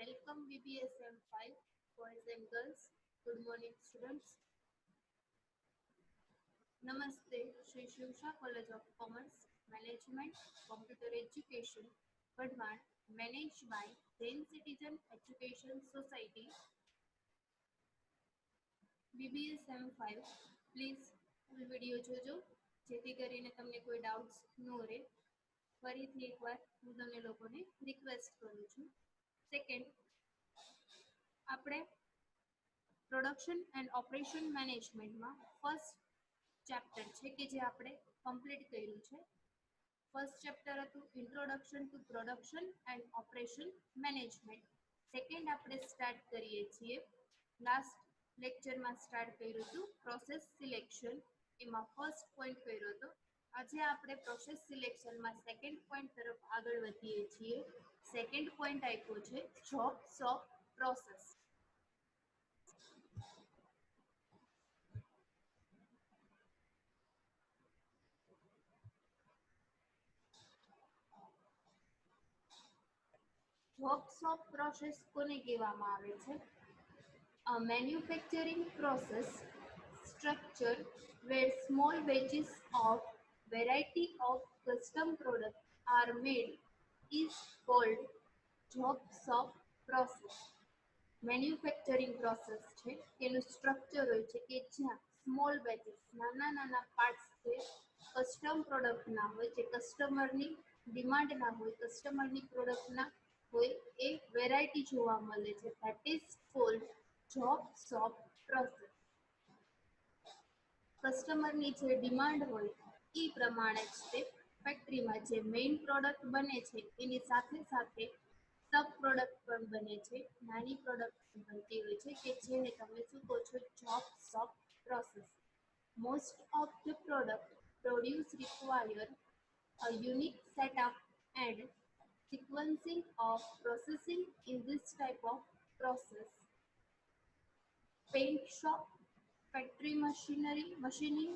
Welcome BBSM 5 boys and girls. Good morning students. Namaste. Shri Shivsha College of Commerce, Management, Computer Education, Vadwan, managed by Jain Citizen Education Society. BBSM 5. Please full video જોજો જેથી કરીને તમને કોઈ doubts ન રહે. ફરીથી એકવાર હું તમને લોકોને રિક્વેસ્ટ કરું છું. સેકન્ડ, આપણે પ્રોડક્શન એન્ડ ઓપરેશન મેનેજમેન્ટમાં ફર્સ્ટ ચેપ્ટર છે કે જે આપણે કમ્પ્લીટ કર્યું છે. ફર્સ્ટ ચેપ્ટર હતું introduction to production and operation management. Second આપણે સ્ટાર્ટ કરીએ છીએ. લાસ્ટ લેક્ચરમાં સ્ટાર્ટ કર્યું હતું પ્રોસેસ સિલેક્શન. એમાં ફર્સ્ટ પોઈન્ટ કર્યો હતો. આજે આપણે પ્રોસેસ સિલેક્શનમાં સેકન્ડ પોઈન્ટ તરફ આગળ વધીએ છીએ. સેકન્ડ પોઈન્ટ આપ્યો છે jobs of process. Jobs of process કોને કહેવામાં આવે છે? A manufacturing process structure where small batches of variety of custom products are made is called jobs of process. Manufacturing process છે એનું સ્ટ્રક્ચર હોય છે કે જ્યાં સ્મોલ બેચીસ નાના નાના પાર્ટ્સ છે કસ્ટમ પ્રોડક્ટના હોય જે કસ્ટમરની ડિમાન્ડના હોય કસ્ટમરની પ્રોડક્ટના હોય એ વેરાયટી જોવા મળે છે. That is called jobs of process. કસ્ટમરની જે ડિમાન્ડ હોય એ પ્રમાણે જ તે ફેક્ટરીમાં જે મેઇન પ્રોડક્ટ બને છે એની સાથે સાથે સબ પ્રોડક્ટ પણ બને છે, નાની પ્રોડક્ટ પણ બનતી હોય છે કે જેને તમે શું કહો છો jobs of process. Most of the product produce require a unique setup and sequencing of processing in this type of process. Paint shop, factory machining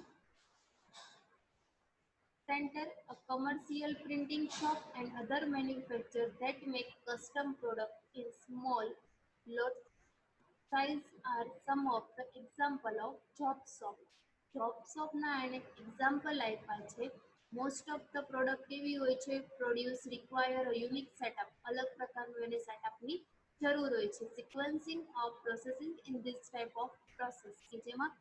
center, a commercial printing shop and other manufacturers that make custom products in small lot size are some of the example of jobs of. Jobs of ના એને example આપ્યા છે. Most of the product એવી હોય છે produce require unique setup, અલગ પ્રકારનું એને સેટઅપની જરૂર હોય છે. Sequencing of processing in this type off process કે જેમાં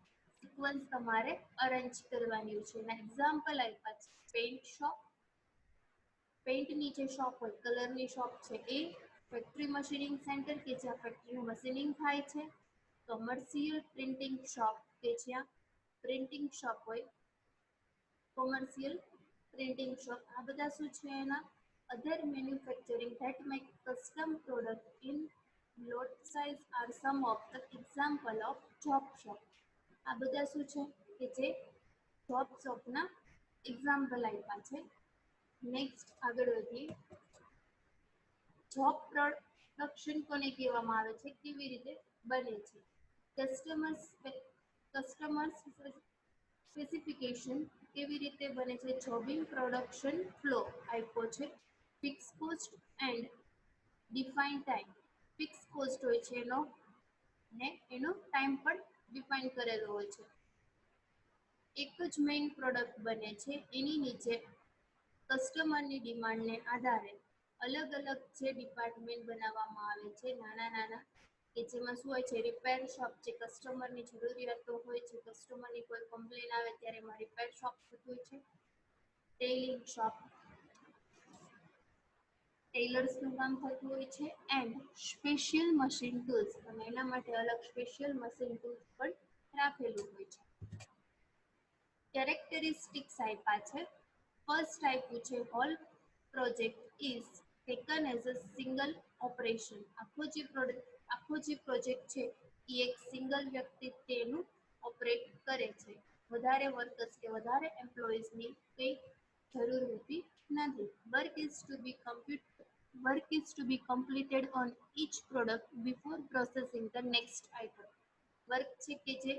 સિક્વન્સ તમારે અરેન્જ કરવાની હોય છે. એના એક્ઝામ્પલ આપ્યા છે પેઇન્ટ શોપ, પેઇન્ટની જે શોપ હોય કલરની શોપ છે એ, ફેક્ટરી મશીનિંગ સેન્ટર કે જ્યાં ફેક્ટરીનું મશીનિંગ થાય છે, કોમર્શિયલ પ્રિન્ટિંગ શોપ કે જ્યાં પ્રિન્ટિંગ શોપ હોય, કોમર્શિયલ પ્રિન્ટિંગ શોપ આ બધા શું છે એના other manufacturing that make custom product in lot size are some of the example of job shop. આ બધા શું છે કે જે જોબ શોપના એક્ઝામ્પલ આપ્યા છે. નેક્સ્ટ આગળ વધીએ. જોબ પ્રોડક્શન કોને કહેવામાં આવે છે, કેવી રીતે બને છે? કસ્ટમર્સ સ્પેસિફિકેશન કેવી રીતે બને છે? જોબિંગ પ્રોડક્શન ફ્લો આપ્યો છે. Fix cost and define time. Fix cost હોય છે એનો ને એનો ટાઈમ પણ ડિફાઇન કરેલો હોય છે. એક જ મેઇન પ્રોડક્ટ બને છે એની નીચે કસ્ટમરની ડિમાન્ડને આધારે અલગ અલગ જે ડિપાર્ટમેન્ટ બનાવવામાં આવે છે નાના નાના કે જેમાં શું હોય છે રિપેર શોપ, જે કસ્ટમરની જરૂરિયાતો હોય છે, કસ્ટમરની કોઈ કમ્પ્લેન આવે ત્યારે એમાં રિપેર શોપ થતું હોય છે. ટેઇલિંગ શોપ, ટેલર્સનું કામ થતું હોય છે. એન્ડ સ્પેશિયલ મશીન ટૂલ્સ, અને એના માટે અલગ સ્પેશિયલ મશીન ટૂલ્સ પણ રાખેલું હોય છે. કેરેક્ટરિસ્ટિક્સ આપ્યા છે. ફર્સ્ટ આપ્યું છે whole project is taken as a single operation. આખો જે પ્રોજેક્ટ છે એ એક સિંગલ વ્યક્તિ તેનું ઓપરેટ કરે છે. વધારે વર્કર્સ કે વધારે એમ્પ્લોઈઝની કંઈ જરૂર હોતી નથી. Work is to be completed on each product before processing the next item. Work છે કે જે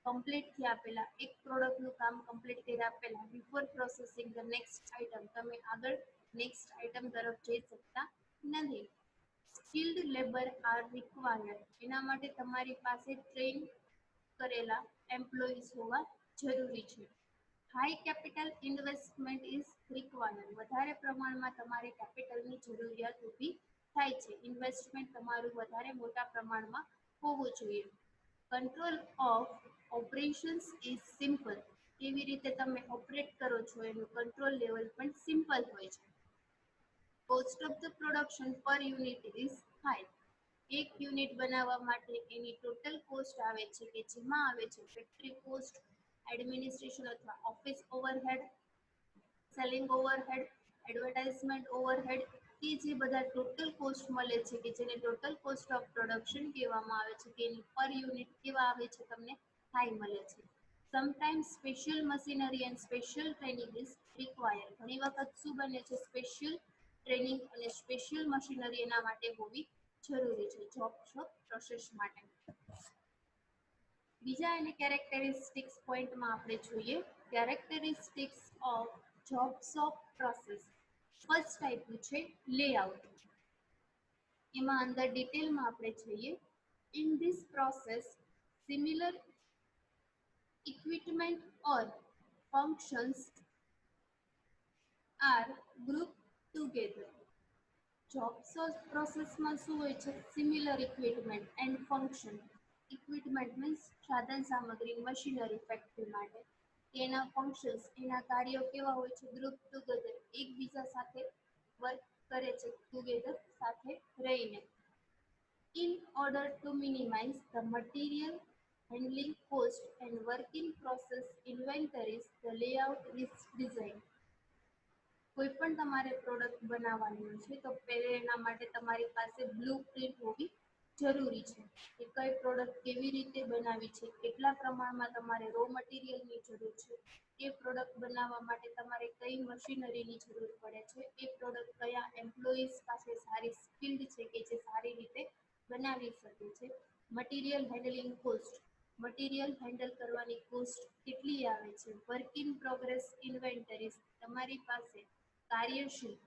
કમ્પ્લીટ થયા પહેલા, એક પ્રોડક્ટનું કામ કમ્પ્લીટ કર્યા પહેલા before processing the next item તમે આગળ નેક્સ્ટ આઇટમ તરફ જઈ શકતા નથી. સ્કિલ્ડ લેબર આર રિક્વાયર્ડ, એના માટે તમારી પાસે ટ્રેન કરેલા એમ્પ્લોઈઝ હોવા જરૂરી છે. High capital investment is required, વધારે પ્રમાણમાં તમારે કેપિટલની જરૂરિયાત ઊભી થાય છે. ઇન્વેસ્ટમેન્ટ તમારું વધારે મોટા પ્રમાણમાં હોવું જોઈએ. Control of operations is simple, કેવી રીતે તમે ઓપરેટ કરો છો એનું કંટ્રોલ લેવલ પણ સિમ્પલ હોય છે. કોસ્ટ ઓફ ધ પ્રોડક્શન પર યુનિટ ઇઝ હાઈ, એક યુનિટ બનાવવા માટે એની ટોટલ કોસ્ટ આવે છે કે જેમાં આવે છે ફેક્ટરી કોસ્ટ, એડમિનિસ્ટ્રેશન અથવા office overhead, selling overhead, advertisement overhead, કે જે બધા ટોટલ કોસ્ટ મળે છે કે જેને ટોટલ કોસ્ટ ઓફ પ્રોડક્શન કહેવામાં આવે છે, કે એની પર યુનિટ કેવા આવે છે તમને હાઈ મળે છે. Sometimes special machinery and special training is required, ઘણી વખત શું બને છે સ્પેશિયલ ટ્રેનિંગ અને સ્પેશિયલ મશીનરી એના માટે હોવી જરૂરી છે જોબ શોપ પ્રોસેસ માટે. બીજા એને કેરેક્ટરિસ્ટિક્સ પોઈન્ટમાં આપણે જોઈએ characteristics of job shop process. First ટાઈપનું છે લેઆઉટ, એમાં અંદર ડિટેલમાં આપણે જોઈએ. In this process similar equipment or functions are grouped together. Job પ્રોસેસમાં શું હોય છે similar equipment and function. Equipment means સાધન સામગ્રી, મશીનરી ફેક્ટરી માટે, એના ફંક્શન્સ એના કાર્યો કેવા હોય છે ગ્રુપ ટુગેધર, એકબીજા સાથે વર્ક કરે છે ટુગેધર સાથે રહીને. In order to minimize the material handling cost and working process inventories, the layout is designed. કોઈ પણ તમારે પ્રોડક્ટ બનાવવાની હોય છે તો પહેલે એના માટે તમારી પાસે બ્લુ પ્રિન્ટ હોવી જરૂરી છે કે કઈ પ્રોડક્ટ કેવી રીતે બનાવી છે, કેટલા પ્રમાણમાં તમારે રો મટીરિયલની જરૂર છે, એ પ્રોડક્ટ બનાવવા માટે તમારે કઈ મશીનરીની જરૂર પડે છે, એ પ્રોડક્ટ કયા એમ્પ્લોઈઝ પાસે સારી સ્કિલ્ડ છે કે જે સારી રીતે બનાવી શકે છે. Material handling cost, material handle કરવાની કોસ્ટ કેટલી આવે છે. વર્ક ઇન પ્રોગ્રેસ ઇન્વેન્ટરીઝ, તમારી પાસે કાર્યશીલ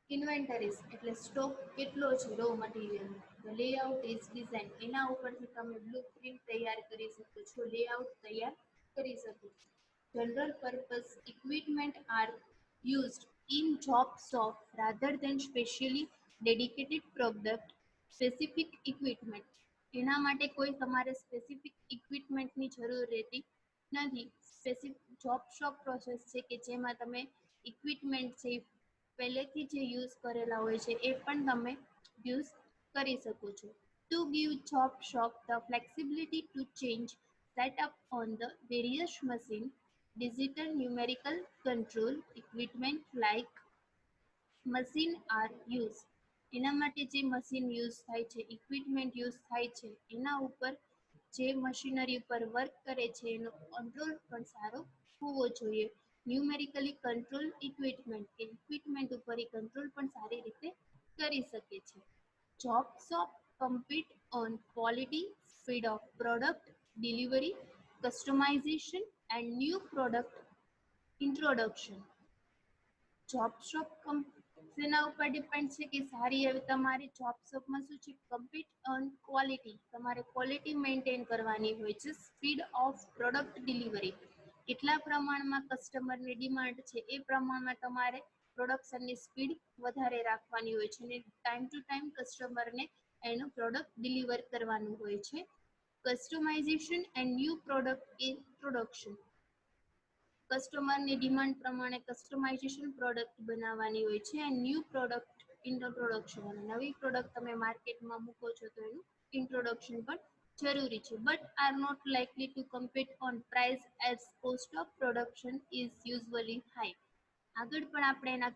ઇન્વેન્ટરીઝ એટલે સ્ટોક કેટલો છે raw material. The layout is design, એના ઉપરથી તમે બ્લુ પ્રિન્ટ તૈયાર કરી શકો છો, લેઆઉટ તૈયાર કરી શકો છો. General purpose equipment are used in job shop rather than specially dedicated product specific equipment. એના માટે કોઈ તમારે સ્પેસિફિક ઇક્વિપમેન્ટની જરૂર રહેતી નથી. સ્પેસિફિક જોબ શોપ પ્રોસેસ છે કે જેમાં તમે ઇક્વિપમેન્ટ છે પહેલેથી જે યુઝ કરેલા હોય છે એ પણ તમે યુઝ કરી શકો છો. To give job shop the flexibility to change setup on the various machine, digital numerical control equipment like machine are used. એના માટે જે મશીન યુઝ થાય છે, ઇક્વિપમેન્ટ યુઝ થાય છે, એના ઉપર જે મશીનરી ઉપર વર્ક કરે છે એનો કંટ્રોલ પણ સારો હોવો જોઈએ. ન્યુમેરિકલી કંટ્રોલ ઇક્વિપમેન્ટ, કે ઇક્વિપમેન્ટ ઉપર એ કંટ્રોલ પણ સારી રીતે કરી શકે છે. Job shop compete on quality, speed of product delivery, customization and new product introduction. Job shop શેના ઉપર ડિપેન્ડ છે કે સારી એવી તમારી જોબ શોપમાં શું છે કમ્પીટ ઓન ક્વોલિટી, તમારે ક્વોલિટી મેન્ટેન કરવાની હોય છે. સ્પીડ ઓફ પ્રોડક્ટ ડિલિવરી, કેટલા પ્રમાણમાં કસ્ટમરની ડિમાન્ડ છે એ પ્રમાણમાં તમારે પ્રોડક્શનની સ્પીડ વધારે રાખવાની હોય છે અને ટાઈમ ટુ ટાઈમ કસ્ટમરને એનું પ્રોડક્ટ ડિલિવર કરવાનું હોય છે. Customization and new product introduction, કસ્ટમરની ડિમાન્ડ પ્રમાણે કસ્ટમાઇઝેશન પ્રોડક્ટ બનાવવાની હોય છે અને ન્યૂ પ્રોડક્ટ ઇન્ટ્રોડક્શન, અને નવી પ્રોડક્ટ તમે માર્કેટમાં મૂકો છો તો એનું ઇન્ટ્રોડક્શન પણ જરૂરી છે. But are not likely to compete on price as cost of production is usually high. આગળ પણ આપણે એના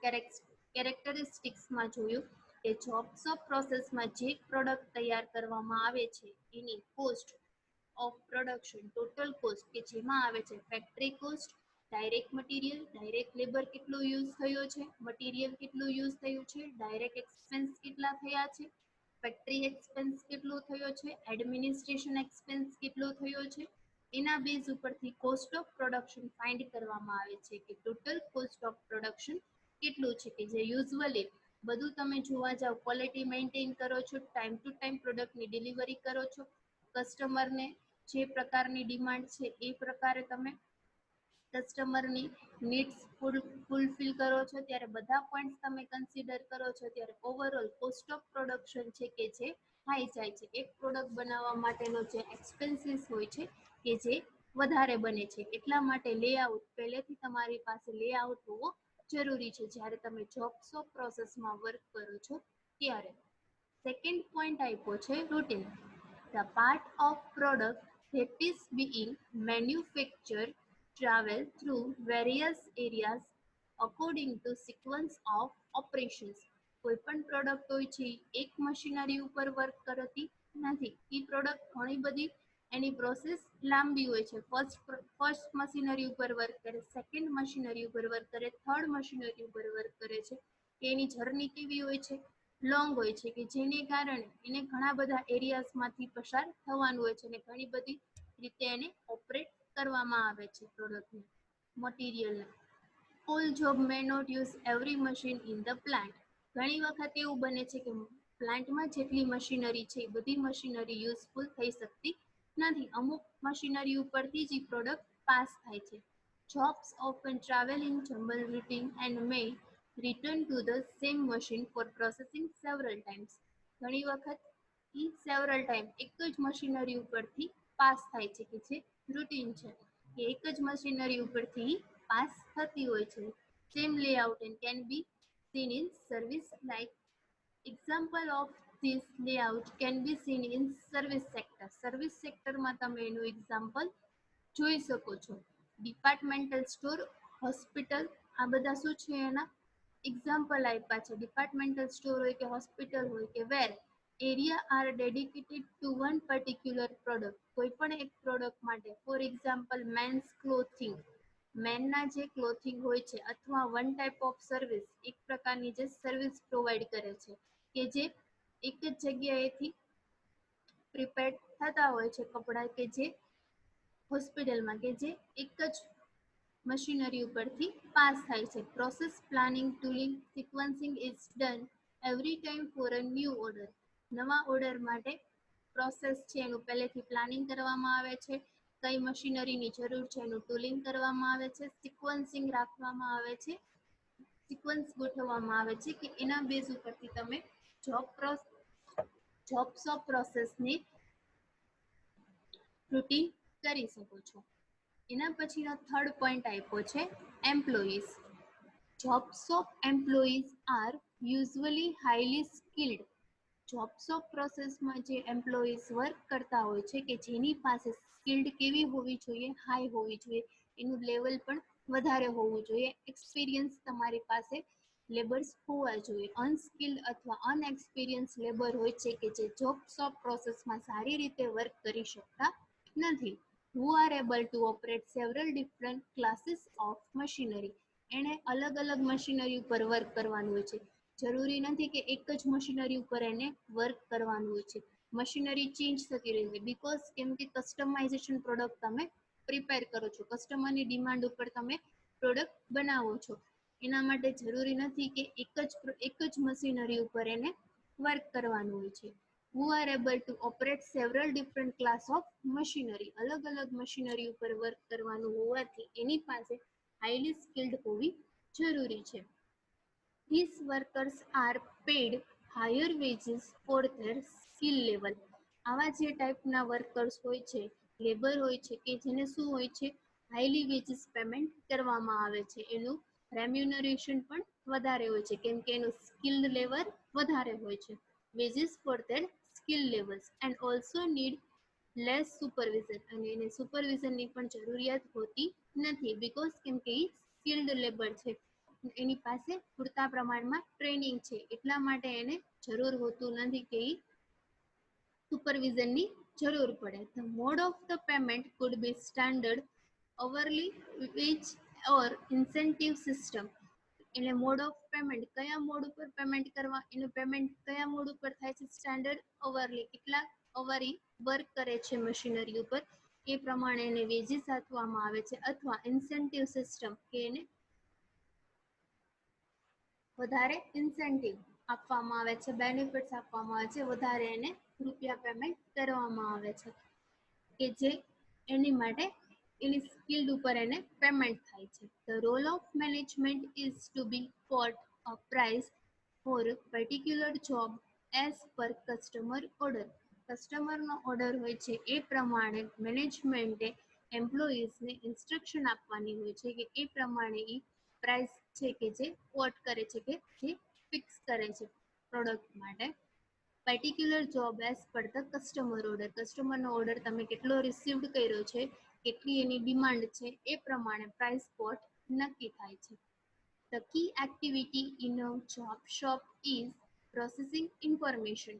કેરેક્ટરિસ્ટિક્સમાં જોયું કે જોબ શોપ પ્રોસેસમાં જે પ્રોડક્ટ તૈયાર કરવામાં આવે છે એની cost of production, total cost કે જેમાં આવે છે factory cost, direct material, direct labour કેટલો યુઝ થયો છે, મટીરિયલ કેટલું યુઝ થયું છે, ડાયરેક્ટ એક્સપેન્સ કેટલા થયા છે, ફેક્ટરી એક્સપેન્સ કેટલો થયો છે, એડમિનિસ્ટ્રેશન એક્સપેન્સ કેટલો થયો છે. એના બેઝ ઉપરથી કોસ્ટ ઓફ પ્રોડક્શન ફાઇન્ડ કરવામાં આવે છે કે ટોટલ કોસ્ટ ઓફ પ્રોડક્શન કેટલું છે કે જે યુઝ્યુઅલી બધું તમે જોવા જાવ, ક્વોલિટી મેન્ટેન કરો છો, ટાઈમ ટુ ટાઈમ પ્રોડક્ટની ડિલિવરી કરો છો, કસ્ટમરને જે પ્રકારની ડિમાન્ડ છે એ પ્રકારે તમે કસ્ટમરની નીડ્સ ફૂલફિલ કરો છો, ત્યારે બધા પોઈન્ટ્સ તમે કન્સિડર કરો છો, ત્યારે ઓવરઓલ કોસ્ટ ઓફ પ્રોડક્શન છે કે જે હાઈ જાય છે. એક પ્રોડક્ટ બનાવવા માટેનો જે એક્સપેન્સીસ હોય છે કે જે વધારે બને છે. એટલા માટે લેઆઉટ પહેલેથી તમારી પાસે લેઆઉટ હોવો જરૂરી છે જ્યારે તમે જોબ્સ ઓફ પ્રોસેસમાં વર્ક કરો છો ત્યારે. સેકન્ડ પોઈન્ટ આપ્યો છે routine. The part of product that is being manufactured travel through various areas according to sequence of operations. કોઈ પણ પ્રોડક્ટ હોય છે એક મશીનરી ઉપર વર્ક કરતી નથી. એ પ્રોડક્ટ ઘણી બધી એની પ્રોસેસ લાંબી હોય છે. ફર્સ્ટ મશીનરી ઉપર વર્ક કરે, સેકન્ડ મશીનરી ઉપર વર્ક કરે, થર્ડ મશીનરી ઉપર વર્ક કરે છે. એની જર્ની કેવી હોય છે? લોંગ હોય છે, કે જેને કારણે એને ઘણા બધા એરિયાઝમાંથી પસાર થવાનું હોય છે અને ઘણી બધી રીતે એને ઓપરેટ કરવામાં આવે છે પ્રોડક્ટને, મટીરિયલને. All job may not use every machine in the plant. ઘણી વખત એવું બને છે કે પ્લાન્ટમાં જેટલી મશીનરી છે એ બધી મશીનરી યુઝફુલ થઈ શકતી નથી. અમુક મશીનરી ઉપરથી જ પ્રોડક્ટ પાસ થાય છે. Jobs often travel in jumble routine and May return to the same machine for processing several times. ઘણી વખત સેવરલ ટાઈમ એક જ મશીનરી ઉપરથી પાસ થાય છે કે જે રૂટીન છે, કે એક જ મશીનરી ઉપરથી પાસ થતી હોય છે. Same layout and can be seen in service like. Example of this layout can be seen in service sector. Service સેક્ટરમાં તમે એનું એક્ઝામ્પલ જોઈ શકો છો. ડિપાર્ટમેન્ટલ સ્ટોર, હોસ્પિટલ, આ બધા શું છે એના એક્ઝામ્પલ આપ્યા છે. ડિપાર્ટમેન્ટલ સ્ટોર હોય કે હોસ્પિટલ હોય કે where area are dedicated to one particular product. કોઈ પણ એક પ્રોડક્ટ માટે, ફોર એક્ઝામ્પલ મેન્સ ક્લોથિંગ, મેનના જે ક્લોથિંગ હોય છે, અથવા વન ટાઈપ ઓફ સર્વિસ, એક પ્રકારની જે સર્વિસ પ્રોવાઈડ કરે છે કે જે એક જ જગ્યાએથી પ્રિપેર થતા હોય છે કપડાં, કે જે હોસ્પિટલમાં કે જે એક જ મશીનરી ઉપરથી પાસ થાય છે. Process planning, tooling, sequencing is done every time for a new order. નવા ઓર્ડર માટે પ્રોસેસ છે એનું પહેલેથી પ્લાનિંગ કરવામાં આવે છે. કઈ મશીનરીની જરૂર છે એનું ટૂલિંગ કરવામાં આવે છે, સિક્વન્સિંગ રાખવામાં આવે છે, સિક્વન્સ ગોઠવવામાં આવે છે કે એના બેઝ ઉપરથી તમે જોબ્સ ઓફ પ્રોસેસની રૂટીન કરી શકો છો. એના પછીનો થર્ડ પોઈન્ટ આપ્યો છે employees. Jobs of employees are usually highly skilled. Jobs of પ્રોસેસમાં જે એમ્પ્લોઈઝ વર્ક કરતા હોય છે કે જેની પાસે સ્કિલ્ડ કેવી હોવી જોઈએ? હાઈ હોવી જોઈએ. એનું લેવલ પણ વધારે હોવું જોઈએ. એક્સપિરિયન્સ તમારી પાસે લેબર્સ હોવા જોઈએ. અનસ્કિલ્ડ અથવા અનએક્સપિરિયન્સ લેબર હોય છે કે જે જોબ્સ ઓફ પ્રોસેસમાં સારી રીતે વર્ક કરી શકતા નથી. who are able to operate several different classes of machinery. એને અલગ અલગ મશીનરી ઉપર વર્ક કરવાનું હોય છે. જરૂરી નથી કે એક જ મશીનરી ઉપર એને વર્ક કરવાનું હોય છે. મશીનરી ચેન્જ થતી રહે છે, બીકોઝ કેમ કે કસ્ટમાઇઝેશન પ્રોડક્ટ તમે પ્રિપેર કરો છો, કસ્ટમરની ડિમાન્ડ ઉપર તમે પ્રોડક્ટ બનાવો છો. એના માટે જરૂરી નથી કે એક જ મશીનરી ઉપર એને વર્ક કરવાનું હોય છે. who are able to operate several different class of machinery. અલગ અલગ મશીનરી ઉપર વર્ક કરવાનું હોવાથી એની પાસે હાઈલી સ્કિલ્ડ હોવી જરૂરી છે. These workers are paid higher wages for their skill level. આવા જે ટાઈપના વર્કર્સ હોય છે, લેબર હોય છે કે જેને શું હોય છે? હાઈલી વેજીસ પેમેન્ટ કરવામાં આવે છે. એનું રેમ્યુનરેશન પણ વધારે હોય છે કેમ કે એનું સ્કિલ્ડ લેવલ વધારે હોય છે. Wages for their skill levels and also need less supervision. અને એને સુપરવિઝનની પણ જરૂરિયાત હોતી નથી, બીકોઝ કેમ કે એ સ્કિલ્ડ લેબર છે, એની પાસે પૂરતા પ્રમાણમાં ટ્રેનિંગ છે, એટલા માટે એને જરૂર હોતું નથી કે એ સુપરવિઝનની જરૂર પડે. The mode of the payment food B standard, અવરલી veg or incentive system. એટલે મોડ ઓફ પેમેન્ટ, કયા મોડ ઉપર પેમેન્ટ કરવા, એનું પેમેન્ટ કયા મોડ ઉપર થાય છે? સ્ટાન્ડર્ડ, અવરલી, કેટલા અવર વર્ક કરે છે મશીનરી ઉપર એ પ્રમાણે એને વેજીસ આપવામાં આવે છે, અથવા ઇન્સેન્ટિવ સિસ્ટમ કે એને વધારે ઇન્સેન્ટિવ આપવામાં આવે છે, બેનિફિટ્સ આપવામાં આવે છે, વધારે એને રૂપિયા પેમેન્ટ કરવામાં આવે છે કે જે એની માટે એની સ્કિલ્ડ ઉપર એને પેમેન્ટ થાય છે. The role of management is to be quote a price for particular job as per customer order. કસ્ટમરનો ઓર્ડર હોય છે એ પ્રમાણે મેનેજમેન્ટે એમ્પ્લોઈઝને ઇન્સ્ટ્રક્શન આપવાની હોય છે કે એ પ્રમાણે એ પ્રાઇસ છે કે જે કોટ કરે છે કે જે ફિક્સ કરે છે પ્રોડક્ટ માટે. Particular job as per the customer order. કસ્ટમરનો ઓર્ડર તમે કેટલો રિસીવ્ડ કર્યો છે, કેટલી એની ડિમાન્ડ છે એ પ્રમાણે પ્રાઇસ કોટ નક્કી થાય છે. The key activity in a job shop is processing information.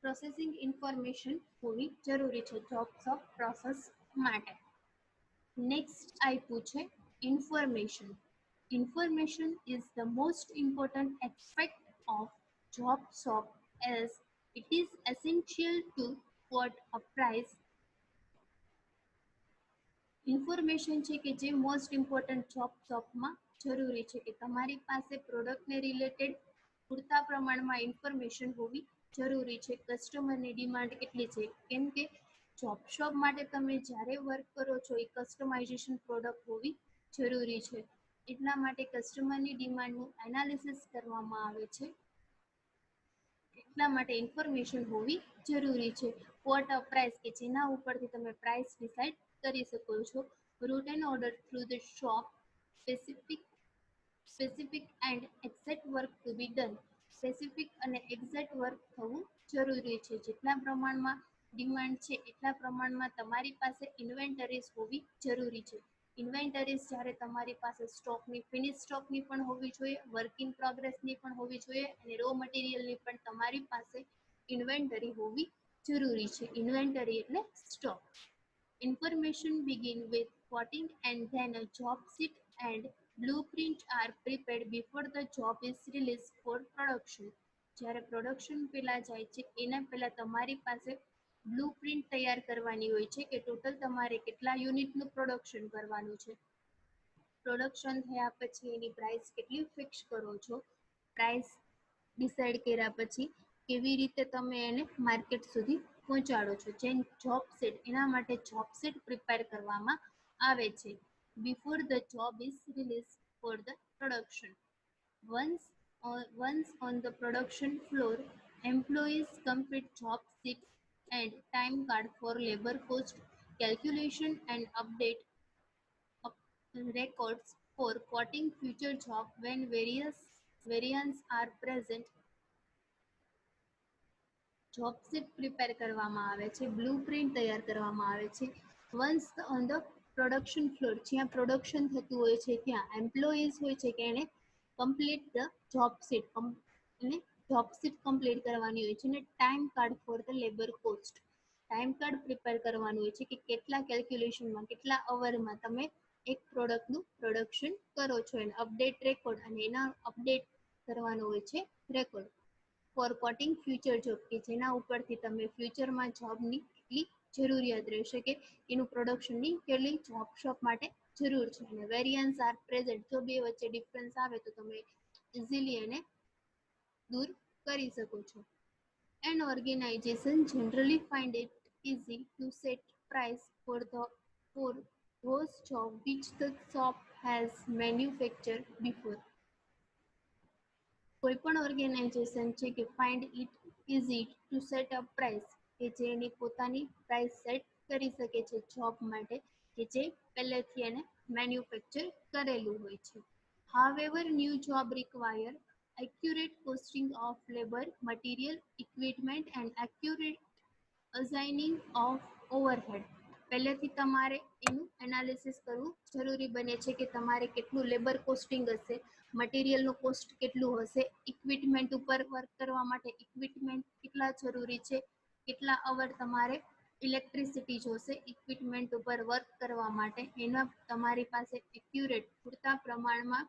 Processing information હોવી જરૂરી છે જોબ શોપ પ્રોસેસ માટે. નેક્સ્ટ આપ્યું છે information. Information is the most important aspect of job shop as it is essential to quote a price. Information છે કે જે most important job શોપમાં જરૂરી છે કે તમારી પાસે પ્રોડક્ટને રિલેટેડ પૂરતા પ્રમાણમાં ઇન્ફોર્મેશન હોવી જરૂરી છે. કસ્ટમરની ડિમાન્ડ કેટલી છે, કેમ કે જોબ શોપ માટે તમે જ્યારે વર્ક કરો છો એ કસ્ટમાઇઝેશન પ્રોડક્ટ હોવી જરૂરી છે. એટલા માટે કસ્ટમરની ડિમાન્ડનું એનાલિસિસ કરવામાં આવે છે. એટલા માટે ઇન્ફોર્મેશન હોવી જરૂરી છે. વોટ અ પ્રાઇસ કે જેના ઉપરથી તમે પ્રાઇસ ડિસાઇડ કરી શકો છો. Route and order through the shop specific and exact work to be done. Specific અને એક્ઝેક્ટ વર્ક થવું જરૂરી છે. જેટલા પ્રમાણમાં ડિમાન્ડ છે એટલા પ્રમાણમાં તમારી પાસે ઇન્વેન્ટરીઝ હોવી જરૂરી છે. ઇન્વેન્ટરીઝ જ્યારે તમારી પાસે સ્ટોકની ફિનિશ સ્ટોકની પણ હોવી જોઈએ, વર્ક ઇન પ્રોગ્રેસની પણ હોવી જોઈએ અને રો મટીરિયલની પણ તમારી પાસે ઇન્વેન્ટરી હોવી જરૂરી છે. ઇન્વેન્ટરી એટલે stock. Information begin with quoting and then a job sheet and blueprint are prepared before the job is released for production. જ્યારે પ્રોડક્શન પહેલા જાય છે એના પહેલા તમારી પાસે બ્લુપ્રિન્ટ તૈયાર કરવાની હોય છે કે ટોટલ તમારે કેટલા યુનિટનું પ્રોડક્શન કરવાનું છે. પ્રોડક્શન થયા પછી એની પ્રાઇસ કેટલી ફિક્સ કરો છો, પ્રાઇસ ડિસાઇડ કર્યા પછી કેવી રીતે તમે એને માર્કેટ સુધી પહોંચાડો છો. જે જોબ સેટ, એના માટે જોબ સેટ પ્રિપેર કરવામાં આવે છે before the job is release for the production. Once on the production floor, employees complete job sheet and time card for labor cost calculation and update records for quoting future job when various variants are present. Job sheet prepare કરવામાં આવે છે, blueprint તૈયાર કરવામાં આવે છે. Once on the production floor, જ્યાં production થતું હોય છે ત્યાં એમ્પ્લોઈઝ હોય છે કે એને કમ્પ્લીટ ધ જોબ શીટ એને જોબ શીટ કમ્પ્લીટ કરવાની હોય છે અને time card for the labour cost, time card prepare કરવાનું હોય છે કે કેટલા કેલ્ક્યુલેશનમાં કેટલા અવરમાં તમે એક પ્રોડક્ટનું પ્રોડક્શન કરો છો. એને અપડેટ રેકોર્ડ અને એના અપડેટ કરવાનો હોય છે record. For quoting future job કે જેના ઉપરથી તમે ફ્યુચરમાં જોબની કેટલી જરૂરિયાત રહેશે કે એનું પ્રોડક્શનની કેટલી જોબ શોપ માટે જરૂર છે. અને વેરિયન્સ આર પ્રેઝન્ટ, જો બે વચ્ચે ડિફરન્સ આવે તો તમે ઇઝીલી એને દૂર કરી શકો છો. An organization generally find it easy to set price for those job which the shop has manufactured before. કોઈ પણ ઓર્ગેનાઇઝેશન છે કે find it easy to set up price કે જે એની પોતાની પ્રાઇસ સેટ કરી શકે છે જોબ માટે કે જે પહેલેથી એને મેન્યુફેક્ચર કરેલું હોય છે. However, new job require accurate costing of labor, material, equipment and accurate assigning of overhead. પહેલેથી તમારે એનું એનાલિસિસ કરવું જરૂરી બને છે કે તમારે કેટલું લેબર કોસ્ટિંગ હશે, મટીરિયલનું કોસ્ટ કેટલું હશે, ઇક્વિપમેન્ટ ઉપર વર્ક કરવા માટે ઇક્વિપમેન્ટ કેટલા જરૂરી છે, કેટલા અવર તમારે ઇલેક્ટ્રિસિટી જોશે ઇક્વિપમેન્ટ ઉપર વર્ક કરવા માટે. એના તમારી પાસે એક્યુરેટ પૂરતા પ્રમાણમાં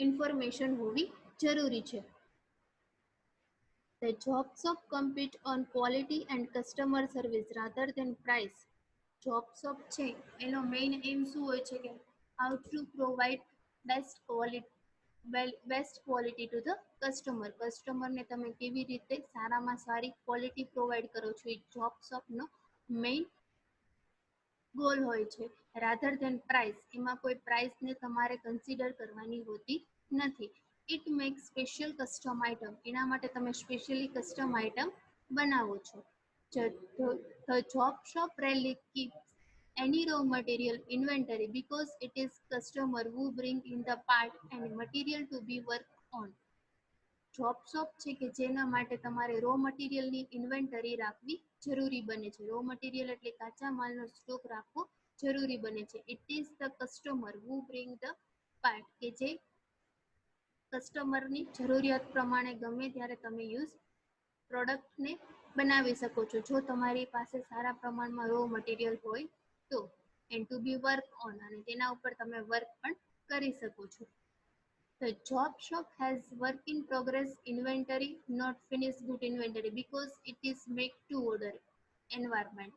ઇન્ફોર્મેશન હોવી જરૂરી છે. The job shop compete on quality and customer service rather than price. Job shop છે એનો મેઇન એમ શું હોય છે કે how to provide best quality best quality to the કસ્ટમરને તમે કેવી રીતે સારામાં સારી ક્વોલિટી પ્રોવાઈડ કરો છો એ જોબ શોપનો મેઇન ગોલ હોય છે. રાધર ધેન પ્રાઇસ, એમાં કોઈ પ્રાઇસને તમારે કન્સિડર કરવાની હોતી નથી. It make special custom item, એના માટે તમે સ્પેશિયલી કસ્ટમ આઇટમ બનાવો છો. The job shop rarely keeps any raw material inventory because it is customer who bring in the part and material to be worked on. Job shop છે કે જેના માટે તમારે રો મટીરિયલની ઇન્વેન્ટરી રાખવી જરૂરી બને છે. રો મટીરિયલ એટલે કાચા માલનો સ્ટોક રાખવો જરૂરી બને છે. It is the customer who bring the part, કે જે કસ્ટમરની જરૂરિયાત પ્રમાણે ગમે ત્યારે તમે પ્રોડક્ટને બનાવી શકો છો, જો તમારી પાસે સારા પ્રમાણમાં રો મટીરિયલ હોય તો. And to be work on, અને તેના ઉપર તમે વર્ક પણ કરી શકો છો. The job shop has work in progress inventory, not finished good inventory, because it is make to order environment.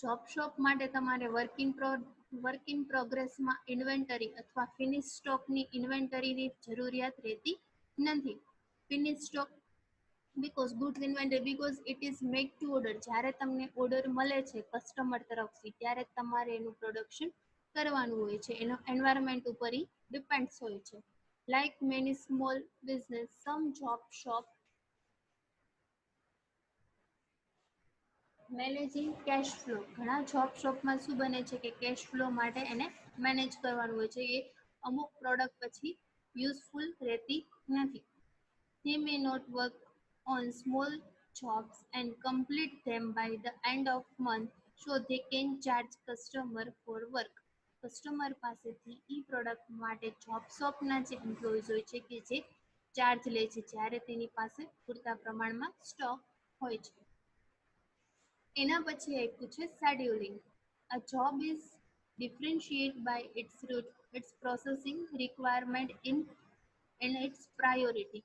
Job shop માટે તમારે વર્ક ઇન પ્રોગ્રેસમાં ઇન્વેન્ટરી અથવા ફિનિશ સ્ટોકની ઇન્વેન્ટરીની જરૂરિયાત રહેતી નથી. Finish stock because goods inventory, because it is make two order, જ્યારે તમને order મળે છે કસ્ટમર તરફથી ત્યારે તમારે એનું પ્રોડક્શન કરવાનું હોય છે. એનો એન્વાયરમેન્ટ ઉપર ડિપેન્ડ્સ હોય છે. Like many small business, some job shop managing cash flow, ઘણા જોબ શોપમાં શું બને છે કે કેશ ફ્લો માટે એને મેનેજ કરવાનું હોય છે. એ અમુક પ્રોડક્ટ પછી યુઝફુલ રહેતી નથી. They may not work on small jobs and complete them by the end of month, so they can charge customer for work. Customer પાસેથી ઈ પ્રોડક્ટ માટે જોબ શોપના જે એમ્પ્લોઈઝ હોય છે કે જે ચાર્જ લે છે જ્યારે તેની પાસે પૂરતા પ્રમાણમાં સ્ટોક હોય છે. એના પછી આપ્યું છે scheduling. A job is differentiated by its route, its processing requirement in and its priority.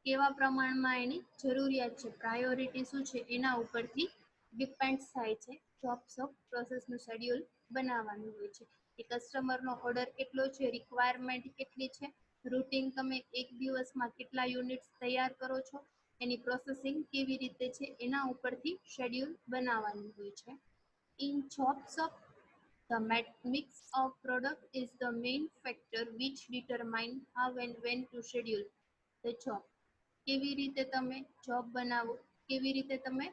કેવા પ્રમાણમાં એની જરૂરિયાત છે, પ્રાયોરિટી શું છે એના ઉપરથી ડિપેન્ડ થાય છે. જોબ શોપ પ્રોસેસનું શેડ્યુલ બનાવવાનું હોય છે કે કસ્ટમરનો ઓર્ડર કેટલો છે, રિક્વાયરમેન્ટ કેટલી છે, રૂટિન તમે એક દિવસમાં કેટલા યુનિટ્સ તૈયાર કરો છો, એની પ્રોસેસિંગ કેવી રીતે છે એના ઉપરથી શેડ્યુલ બનાવવાનું હોય છે. In job shop, the mix of product is the main factor which determine how and when to schedule the job. કેવી રીતે તમે જોબ બનાવો, કેવી રીતે તમે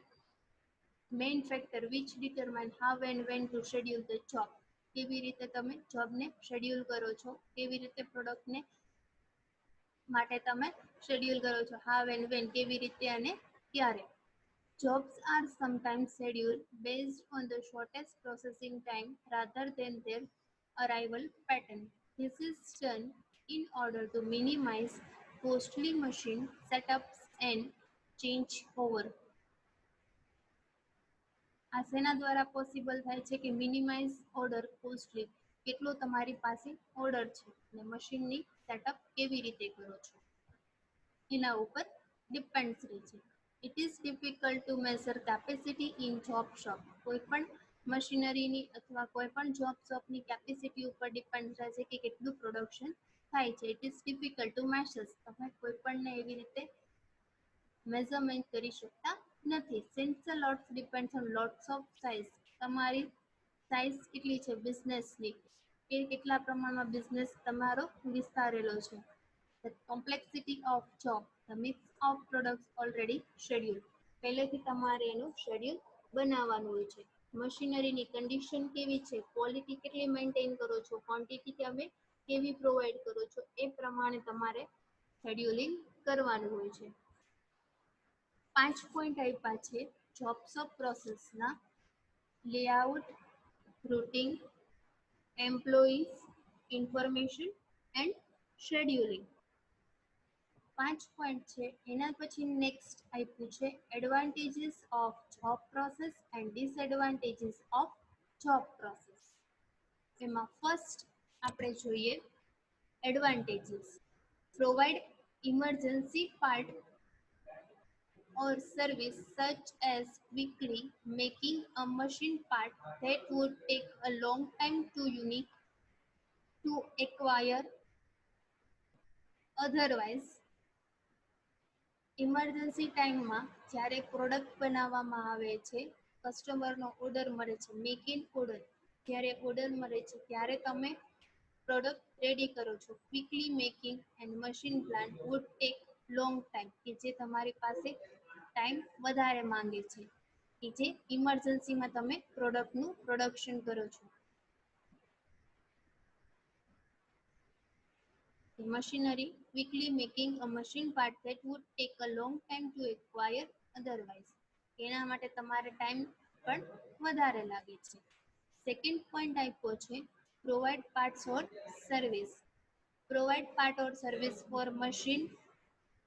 main factor which determine how and when to schedule the job, કેવી રીતે તમે જોબને શેડ્યુલ કરો છો, કેવી રીતે પ્રોડક્ટને માટે તમે શેડ્યુલ કરો છો, હાઉ એન્ડ વેન કેવી રીતે અને ક્યારે. Jobs are sometimes scheduled based on the shortest processing time rather than their arrival pattern. This is done in order to minimize costly machine setups and changeover. આ શેના દ્વારા possible થાય છે કે મિનિમાઇઝ ઓર્ડર કોસ્ટલી, કેટલો તમારી પાસે order છે અને મશીનની સેટઅપ કેવી રીતે કરો છો એના ઉપર ડિપેન્ડ્સ રહે છે. It is difficult to measure capacity in job shop, કોઈ પણ મશીનરીની અથવા કોઈ પણ જોબ શોપની કેપેસિટી ઉપર ડિપેન્ડ રહે છે કે કેટલું પ્રોડક્શન થાય છે. It is difficult to measure, તમે કોઈ પણને એવી રીતે મેઝરમેન્ટ કરી શકતા નથી. Since the lots depends on lots of size, તમારી સાઇઝ કેટલી છે બિઝનેસની, કે કેટલા પ્રમાણમાં બિઝનેસ તમારો વિસ્તારેલો છે. The complexity of job, the mix of products already schedule, પહેલેથી તમારે એનું શેડ્યુલ બનાવવાનું હોય છે. મશીનરીની કન્ડિશન કેવી છે, ક્વોલિટી કેટલી મેન્ટેન કરો છો, ક્વોન્ટિટી તમે કેવી પ્રોવાઈડ કરો છો, એ પ્રમાણે તમારે શેડ્યુલિંગ કરવાનું હોય છે. 5 પોઈન્ટ આપ્યા છે જોબ શોપ પ્રોસેસના: layout, routine, employees, information and scheduling. 5 point છે. એના પછી નેક્સ્ટ આપ્યું છે advantages of job process and disadvantages of job process. એમાં ફર્સ્ટ આપણે જોઈએ advantages. Provide emergency part or service such as quickly making a machine part that would take a long time to unique to acquire otherwise emergency ટાઈમમાં જ્યારે product બનાવવામાં આવે છે, કસ્ટમરનો order મળે છે, મેક ઇન ઓર્ડર, જ્યારે ઓર્ડર મળે છે ત્યારે તમે પ્રોડક્ટ રેડી કરો છો. Quickly making and machine plant would take long time, કે જે તમારી પાસે ટાઈમ વધારે માંગે છે, કે જે ઇમરજન્સીમાં તમે પ્રોડક્ટનું પ્રોડક્શન કરો છો. Machinery, quickly making a machine part that would take a long time to acquire otherwise. એના માટે તમારે ટાઈમ પણ વધારે લાગે છે. સેકન્ડ પોઈન્ટ આપ્યો છે, provide parts or service. Provide part or service for machine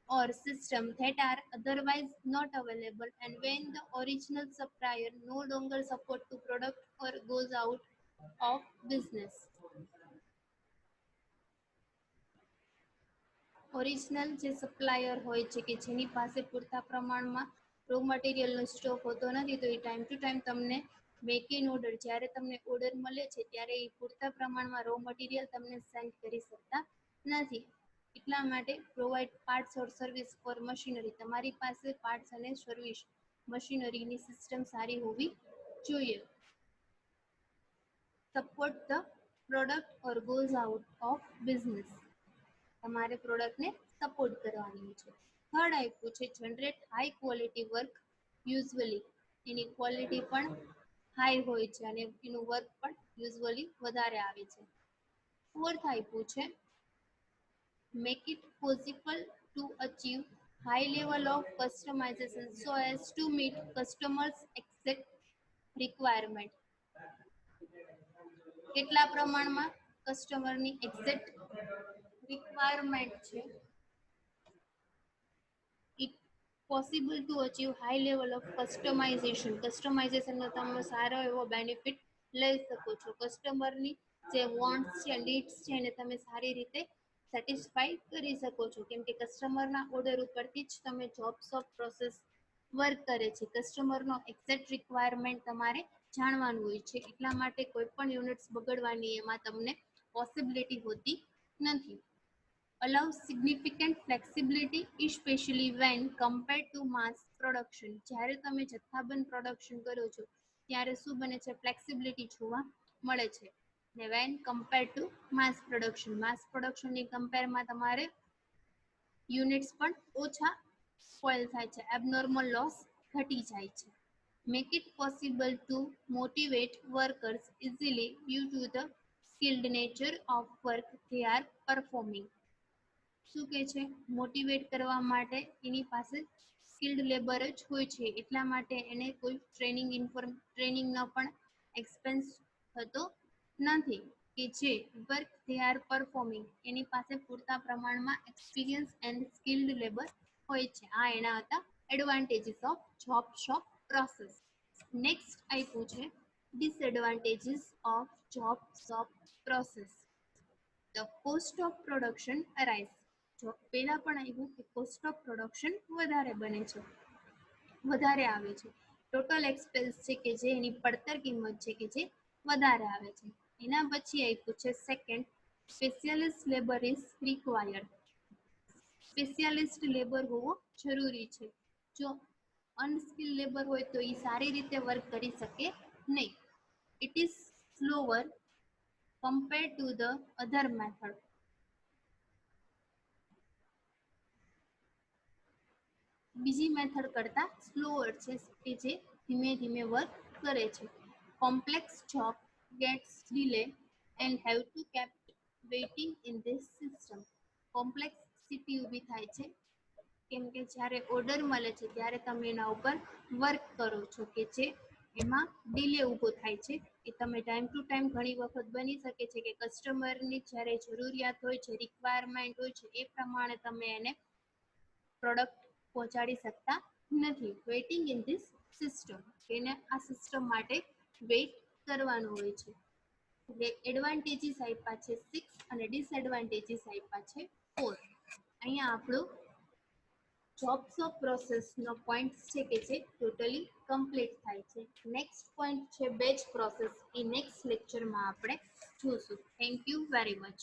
or system that are otherwise not available, and when the original supplier no longer support to product or goes out of business. Original જે supplier હોય છે કે જેની પાસે પૂરતા પ્રમાણમાં row મટીરિયલનો stock હોતો નથી, તો એ ટાઈમ ટુ ટાઈમ તમને મેક ઇન ઓર્ડર, જ્યારે તમને ઓર્ડર મળે છે ત્યારે એ પૂરતા પ્રમાણમાં રો મટીરિયલ તમને સેન્ડ કરી શકતા નથી. એટલા માટે provide parts or service four machinery, તમારી પાસે પાર્ટ્સ અને સર્વિસ મશીનરીની સિસ્ટમ સારી હોવી જોઈએ. Support the product or goes out of business, તમારે પ્રોડક્ટને સપોર્ટ કરવાની છે. થર્ડ આપ્યું છે, generate high quality work usually, એની ક્વોલિટી પણ હાઈ હોય છે અને એનું વર્ક પણ યુઝ્યુઅલી વધારે આવે છે. ફોર્થ આપ્યું છે, make it possible to achieve high level of customization so as to meet customers exact requirement. કેટલા પ્રમાણમાં કસ્ટમરની એક્ઝેક્ટ રિક્વાયરમેન્ટ છે, it possible to achieve high level of customization. કસ્ટમાઇઝેશનનો તમે સારો એવો બેનિફિટ લઈ શકો છો. કસ્ટમરની જે વોન્ટ્સ છે, નીડ્સ છે, એને તમે સારી રીતે સેટિસ્ફાઈ કરી શકો છો, કેમ કે કસ્ટમરના ઓર્ડર ઉપરથી જ તમે જોબ્સ ઓફ પ્રોસેસ વર્ક કરે છે. કસ્ટમરનો એક્ઝેક્ટ રિક્વાયરમેન્ટ તમારે જાણવાનું હોય છે, એટલા માટે કોઈ પણ યુનિટ્સ બગડવાની એમાં તમને પોસિબિલિટી હોતી નથી. allows significant flexibility especially when compared to mass production. જ્યારે તમે જથ્થાબંધ પ્રોડક્શન કરો છો ત્યારે શું બને છે, ફ્લેક્સિબિલિટી જોવા મળે છે. ને when compared to mass production, માસ પ્રોડક્શનની કમ્પેરમાં તમારે યુનિટ્સ પણ ઓછા સ્પોઇલ થાય છે, એબનોર્મલ લોસ ઘટી જાય છે. make it possible to motivate workers easily due to the skilled nature of work they are performing. શું કહે છે, મોટિવેટ કરવા માટે એની પાસે સ્કિલ્ડ લેબર જ હોય છે, એટલા માટે એને કોઈ ટ્રેનિંગનો પણ એક્સપેન્સ થતો નથી, કે જે વર્ક દે આર પરફોર્મિંગ, એની પાસે પૂરતા પ્રમાણમાં એક્સપિરિયન્સ એન્ડ સ્કિલ્ડ લેબર હોય છે. આ એના હતા advantages of job shop process. Next આપ્યું છે, disadvantages of job shop process. The cost of production arise. જો પહેલા પણ આવ્યું કે કોસ્ટ ઓફ પ્રોડક્શન વધારે બને છે, વધારે આવે છે. ટોટલ એક્સપેન્સ છે કે જે એની પડતર કિંમત છે કે જે વધારે આવે છે. એના પછી આપ્યું છે second, specialist labour is required. Specialist labour હોવો જરૂરી છે. જો અનસ્કિલ લેબર હોય તો એ સારી રીતે વર્ક કરી શકે નહીં. It is slower compared to the other method. બીજી મેથડ કરતા સ્લોઅર છે, કે જે ધીમે ધીમે વર્ક કરે છે. Complex job gets delay and have to kept waiting in this system. Complexity ઊભી થાય છે, કેમ કે જ્યારે ઓર્ડર મળે છે ત્યારે તમે એના ઉપર વર્ક કરો છો, કે જે એમાં ડિલે ઊભો થાય છે, કે તમે ટાઈમ ટુ ટાઈમ ઘણી વખત બની શકે છે કે કસ્ટમરની જ્યારે જરૂરિયાત હોય છે, રિક્વાયરમેન્ટ હોય છે, એ પ્રમાણે તમે એને પ્રોડક્ટ પહોંચાડી શકતા નથી. વેઇટિંગ ઇન ધીસ સિસ્ટમ, એને આ સિસ્ટમ માટે વેઇટ કરવાનું હોય છે. એટલે એડવાન્ટેજીસ આપ્યા છે 6 અને ડિસએડવાન્ટેજીસ આપ્યા છે 4. અહીંયા આપણું જોબ્સ ઓફ પ્રોસેસનો પોઈન્ટ છે કે જે ટોટલી કમ્પ્લીટ થાય છે. નેક્સ્ટ પોઈન્ટ છે બેચ પ્રોસેસ, એ નેક્સ્ટ લેક્ચરમાં આપણે જોઈશું. Thank you very much.